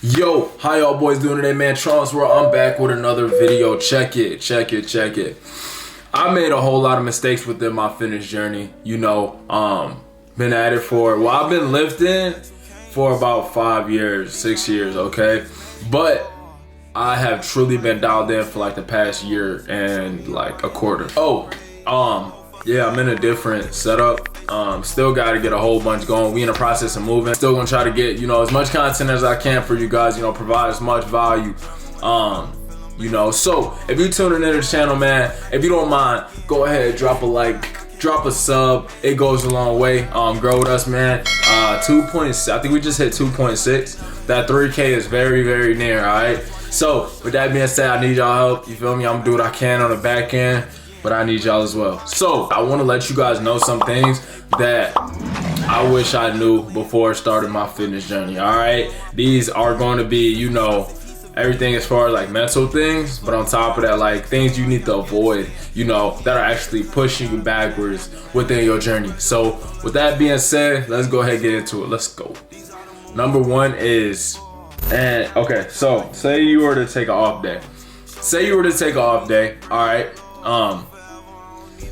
Yo, how y'all boys doing today, man? Charles, where I'm back with another video. Check it. I made a whole lot of mistakes within my fitness journey. Been at it I've been lifting for about 5 years, 6 years, okay? But I have truly been dialed in for like the past year and like a quarter. Yeah, I'm in a different setup. Still got to get a whole bunch going. We in the process of moving. Still gonna try to get, as much content as I can for you guys, provide as much value. So if you're tuning into the channel, man, if you don't mind, go ahead, drop a like, drop a sub. It goes a long way. Grow with us, man. 2.6, I think we just hit 2.6. That 3K is very, very near, all right? So with that being said, I need y'all help. You feel me? I'm gonna do what I can on the back end, but I need y'all as well. So I want to let you guys know some things that I wish I knew before I started my fitness journey. All right, these are going to be, everything as far as like mental things, but on top of that, like things you need to avoid, that are actually pushing you backwards within your journey. So with that being said, let's go ahead and get into it. Let's go. Number one is, so say you were to take an off day. All right.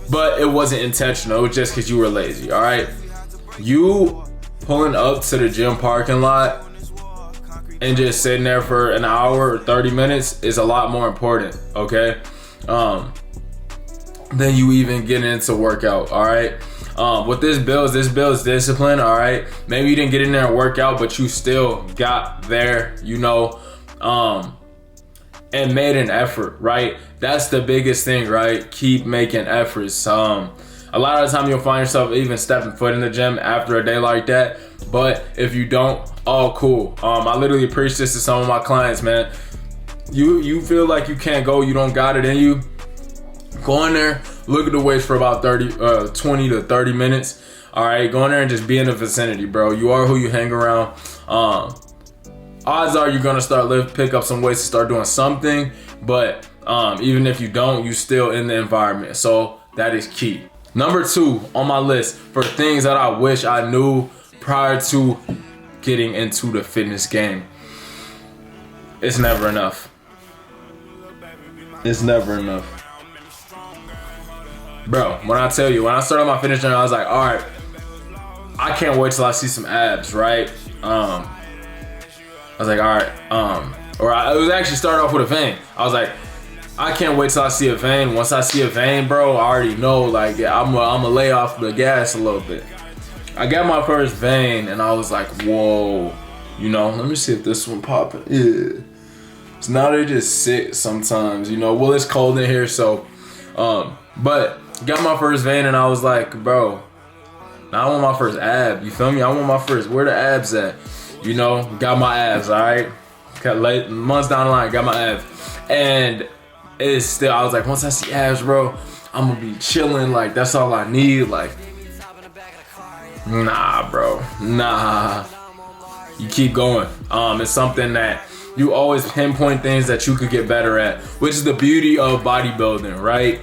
But it wasn't intentional. It was just because you were lazy. All right. You pulling up to the gym parking lot and just sitting there for an hour or 30 minutes is a lot more important, okay? Than you even getting into workout, all right? What this builds discipline, all right? Maybe you didn't get in there and work out, but you still got there, and made an effort, right? That's the biggest thing, right? Keep making efforts. A lot of the time you'll find yourself even stepping foot in the gym after a day like that. But if you don't, oh, cool. I literally preach this to some of my clients, man. You feel like you can't go, you don't got it in you. Go in there, look at the weights for about 20 to 30 minutes. All right, go in there and just be in the vicinity, bro. You are who you hang around. Odds are you're gonna pick up some weights to start doing something, but even if you don't, you still in the environment. So that is key. Number two on my list for things that I wish I knew prior to getting into the fitness game. It's never enough. It's never enough. Bro, when I tell you, when I started my fitness journey, I was like, all right, I can't wait till I see some abs, right? I was like, all right, it was actually started off with a vein. I was like, I can't wait till I see a vein. Once I see a vein, bro, I already know, like, I'm gonna lay off the gas a little bit. I got my first vein and I was like, whoa, let me see if this one popping. Yeah. So now they just sit sometimes, well, it's cold in here, so, but got my first vein and I was like, bro, now I want my first ab, you feel me? I want my first, where the abs at? Got my abs, all right? Got late months down the line, got my abs. And it's still, I was like, once I see abs, bro, I'm gonna be chilling. Like, that's all I need. Like, nah, bro, nah. You keep going. It's something that you always pinpoint things that you could get better at, which is the beauty of bodybuilding, right?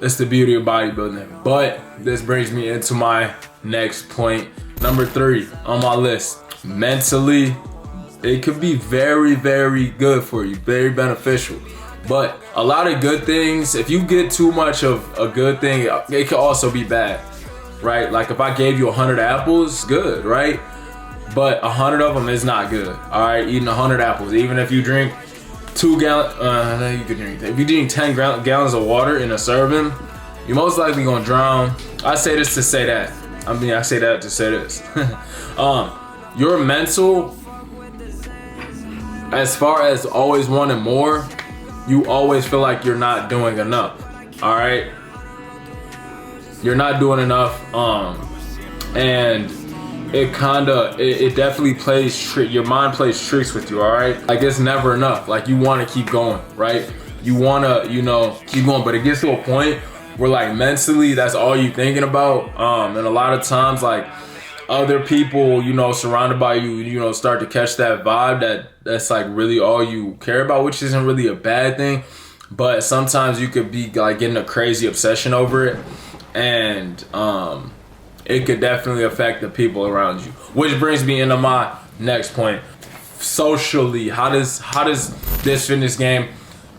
It's the beauty of bodybuilding. But this brings me into my next point. Number 3 on my list. Mentally, it could be very, very good for you, very beneficial. But a lot of good things, if you get too much of a good thing, it could also be bad, right? Like if I gave you 100 apples, good, right? But 100 of them is not good, all right? Eating 100 apples, even if you drink 2 gallons, you could drink that. If you drink 10 gallons of water in a serving, you're most likely gonna drown. I say this to say that. I say that to say this. Your mental, as far as always wanting more, you always feel like you're not doing enough, all right? You're not doing enough, and it definitely plays your mind plays tricks with you, all right? Like, it's never enough. Like, you want to keep going, right? You want to, keep going, but it gets to a point where, like, mentally, that's all you thinking about, and a lot of times, like, other people, surrounded by you, start to catch that vibe that's like really all you care about, which isn't really a bad thing. But sometimes you could be like getting a crazy obsession over it. And it could definitely affect the people around you. Which brings me into my next point. socially, how does this fitness game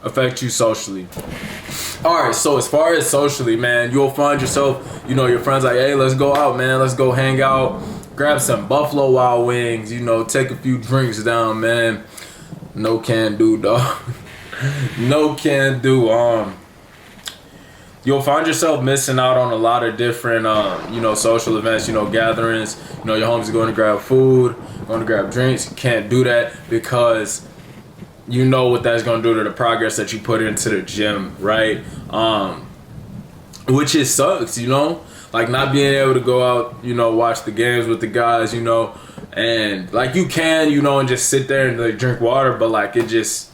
affect you socially? All right, so as far as socially, man, you'll find yourself, you know, your friends like, hey, let's go out, man, let's go hang out, grab some Buffalo Wild Wings, you know, take a few drinks down, man. No can do, dog. No can do. You'll find yourself missing out on a lot of different, you know, social events, you know, gatherings. You know, your homies are going to grab food, going to grab drinks. You can't do that because you know what that's going to do to the progress that you put into the gym, right? Which it sucks, you know? Like, not being able to go out, you know, watch the games with the guys, you know, and, like, you can, you know, and just sit there and, like, drink water, but, like, it's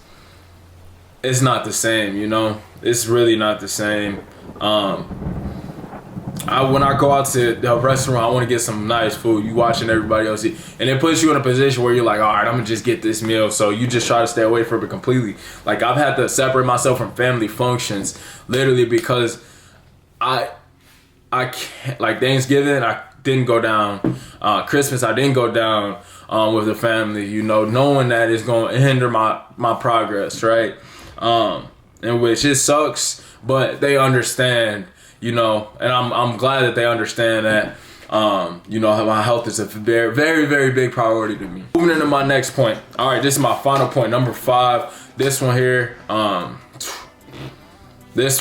not the same, you know? It's really not the same. When I go out to the restaurant, I want to get some nice food. You watching everybody else eat, and it puts you in a position where you're like, all right, I'm gonna just get this meal. So you just try to stay away from it completely. Like, I've had to separate myself from family functions literally because I can't. Like, Thanksgiving, I didn't go down. Christmas, I didn't go down with the family. You know, knowing that it's going to hinder my progress, right? In which it sucks, but they understand. You know, and I'm glad that they understand that, you know, my health is a very, very, very big priority to me. Moving into my next point. All right, this is my final point, number 5. This one here, this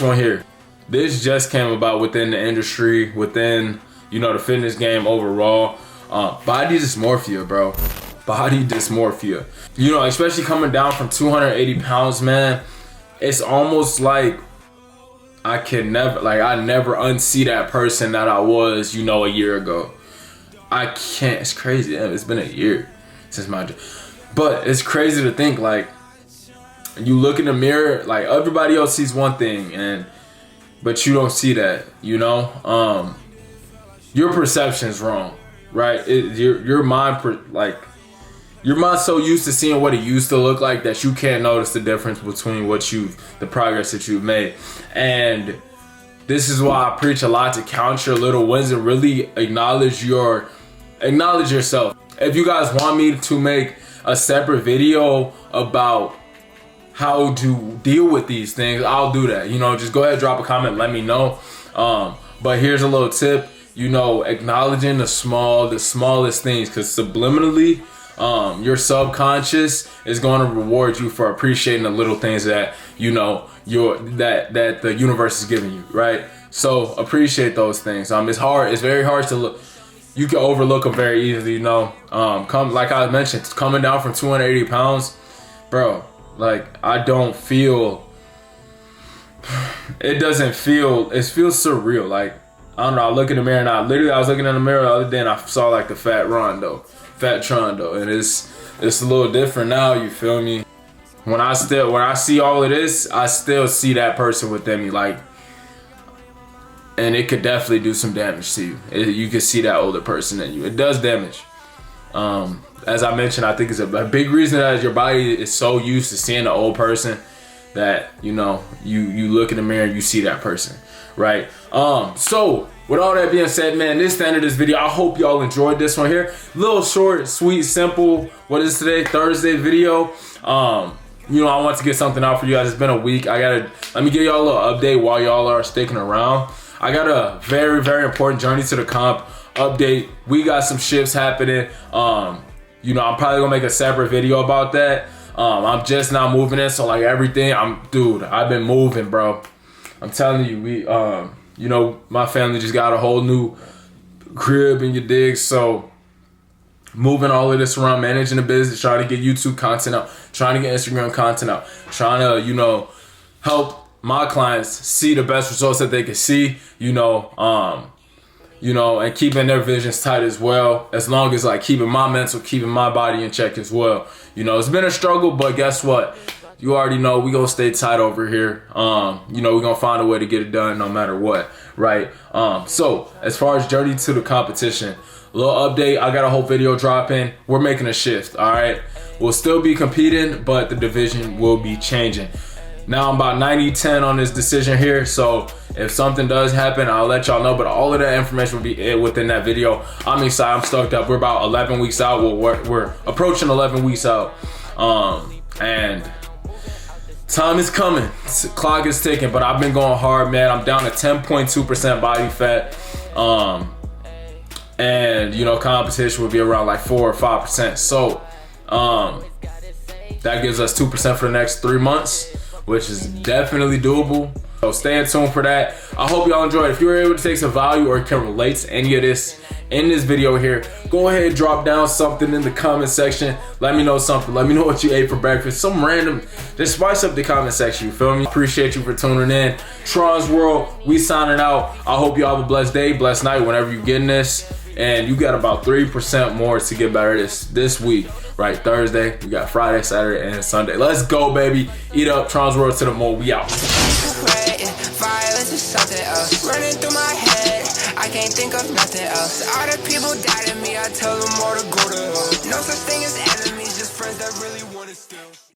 just came about within the industry, within, you know, the fitness game overall. Body dysmorphia, bro. Body dysmorphia. You know, especially coming down from 280 pounds, man, it's almost like I never unsee that person that I was, you know, a year ago. I can't. It's crazy. It's been a year since my job. But it's crazy to think, like, you look in the mirror, like, everybody else sees one thing, but you don't see that, you know? Your perception's wrong, right? Your mind's so used to seeing what it used to look like that you can't notice the difference between the progress that you've made. And this is why I preach a lot to count your little wins and really acknowledge yourself. If you guys want me to make a separate video about how to deal with these things, I'll do that. You know, just go ahead, drop a comment, let me know. But here's a little tip, you know, acknowledging the smallest things, because subliminally, your subconscious is going to reward you for appreciating the little things that, you know, that the universe is giving you, right? So appreciate those things. It's very hard to look. You can overlook them very easily, you know. Like I mentioned, coming down from 280 pounds, bro, like, I don't feel, it feels surreal. Like, I don't know, I look in the mirror and I was looking in the mirror the other day and I saw, like, the fat Trondo, and it's a little different now, you feel me? When I see all of this, I still see that person within me, like, and it could definitely do some damage to you. You can see that older person in you. It does damage. As I mentioned, I think it's a big reason that your body is so used to seeing an old person that, you know, you look in the mirror and you see that person, right? So with all that being said, man, this is the end of this video. I hope y'all enjoyed this one here. Little short, sweet, simple. What is today? Thursday video. You know, I want to get something out for you guys. It's been a week. Let me give y'all a little update while y'all are sticking around. I got a very, very important journey to the comp update. We got some shifts happening. You know, I'm probably gonna make a separate video about that. I'm just now moving in, so like everything, I've been moving, bro. I'm telling you, you know, my family just got a whole new crib, and you dig, so moving all of this around, managing the business, trying to get YouTube content out, trying to get Instagram content out, trying to, you know, help my clients see the best results that they can see, you know, and keeping their visions tight as well, as long as, like, keeping my mental, keeping my body in check as well. You know, it's been a struggle, but guess what? You already know we gonna stay tight over here. You know, we're gonna find a way to get it done no matter what, right? So as far as journey to the competition, a little update, I got a whole video dropping. We're making a shift, all right? We'll still be competing, but the division will be changing. Now I'm about 90-10 on this decision here, so If something does happen, I'll let y'all know, but all of that information will be within that video. I'm excited, I'm stoked up. We're about 11 weeks out. We're approaching 11 weeks out. And time is coming, clock is ticking, but I've been going hard, man. I'm down to 10.2% body fat. And you know, competition would be around like 4 or 5%. So that gives us 2% for the next 3 months, which is definitely doable. So stay tuned for that. I hope y'all enjoyed. If you were able to take some value or can relate to any of this in this video here, go ahead and drop down something in the comment section. Let me know something. Let me know what you ate for breakfast. Some random, just spice up the comment section, you feel me? Appreciate you for tuning in. Tron's World, we signing out. I hope you all have a blessed day, blessed night whenever you're getting this. And you got about 3% more to get better this week. Right, Thursday, we got Friday, Saturday, and Sunday. Let's go, baby. Eat up. Tron's World to the more. We out. Violence is something else running through my head. I can't think of nothing else. All the people doubted me, I tell them all to go to hell. No such thing as enemies, just friends that really want to steal.